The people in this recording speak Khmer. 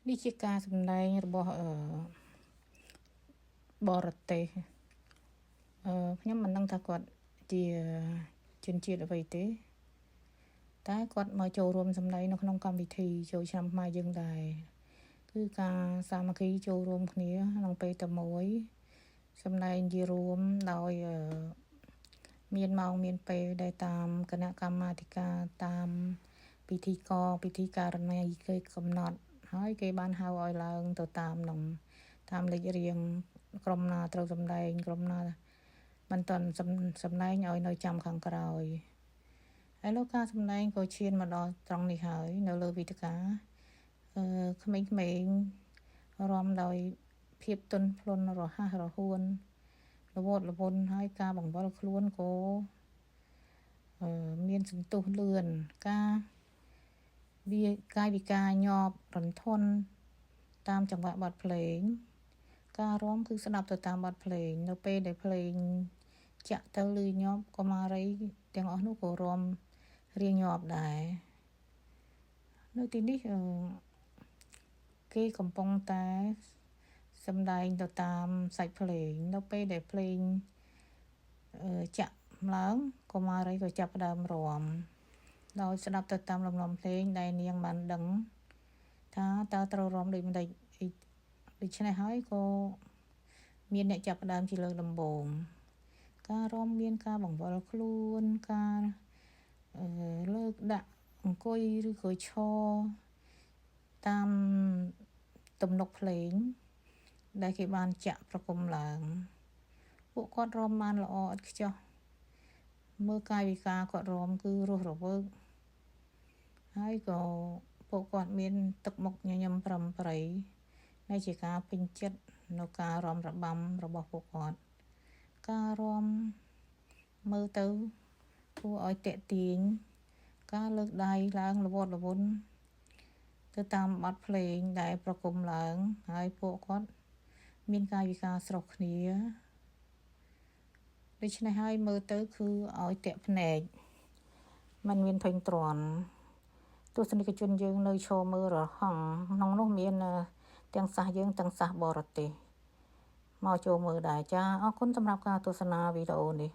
នេះជាការសម្ដែងរបស់បរទេសខ្ញុំមិនដឹងថាគាត់ជាជនជាតិអ្វីទេតែគាត់មកចូលរួមសម្ដែងនៅក្នុងកម្មវិធីចូលឆ្នាំខ្មែរយើងដែរគឺការសាមគ្គីចូលរួមគ្នាក្នុងពេលតែមួយសម្ដែងជារួមដោយមានម៉ោងមានពេលដែលតាមគណៈកម្មាធិការតាមពិធីការណីគេកំណត់ហើយគេបានហៅឲ្យឡើងទៅតាមលេខរៀងក្រុមណាត្រូវសម្ដែងក្រុមណាមិនទាន់សម្ដែងឲ្យនៅចាំខាងក្រោយហើយលោកការសម្ដែងក៏ឈានមកដល់ត្រង់នេះហើយនៅលើវេទិកាក្មេងៗរាំដោយភាពទន់ភ្លន់រហ័សរហួនល្វត់ល្វន់ហើយការបង្វិលខ្លួនក៏មានសន្ទុះលឿនកាយវិការញាប់រន្ធន់តាមចង្វាក់បទភ្លេងការរាំគឺស្ដាប់ទៅតាមបទភ្លេងនៅពេលដែលភ្លេងចាក់ទៅលឺញាប់កុមារីទាំងអស់នោះក៏រាំរៀងញាប់ដែរនៅទីនេះគេកំពុងតែសម្ដែងទៅតាមសាច់ភ្លេងនៅពេលដែលភ្លេងចាក់ឡើងកុមារីក៏ចាប់ផ្ដើមរាំដោយស្ដាប់ទៅតាមលំនាំភ្លេងដែលនាងបានដឹងថាតើត្រូវរាំដូចម្ដេចដូច្នេះហើយក៏មានអ្នកចាប់ផ្ដើមជាលើកដំបូងការរាំមានការបង្វិលខ្លួនការលើកដាក់អង្គុយឬក៏ឈរតាមទំនុកភ្លេងដែលគេបានចាក់ប្រគំឡើងពួកគាត់រាំបានល្អឥតខ្ចោះមើលកាយវិការគាត់រាំគឺរស់រវើកហើយក៏ពួកគាត់មានទឹកមុខញញឹមប្រំប្រៃដែលជាការពេញចិត្តនៅការរាំរបាំរបស់ពួកគាត់ការរាំមើលទៅគួរឲ្យទាក់ទាញការលើកដៃឡើងល្វត់ល្វន់ទៅតាមបទភ្លេងដែលប្រគំឡើងហើយពួកគាត់មានកាយវិការស្រស់គ្នាដូច្នេះហើយមើលទៅគឺឲ្យទាក់ភ្នែកมันមានធុញទ្រាន់ទស្សនិកជនយើងនៅឈរមើលរហ័ងក្នុងនោះមានទាំងសាសយើងទាំងសាសបរទេសមកចូលមើលដែរចាអរគុណសម្រាប់ការទស្សនាវីដេអូនេះ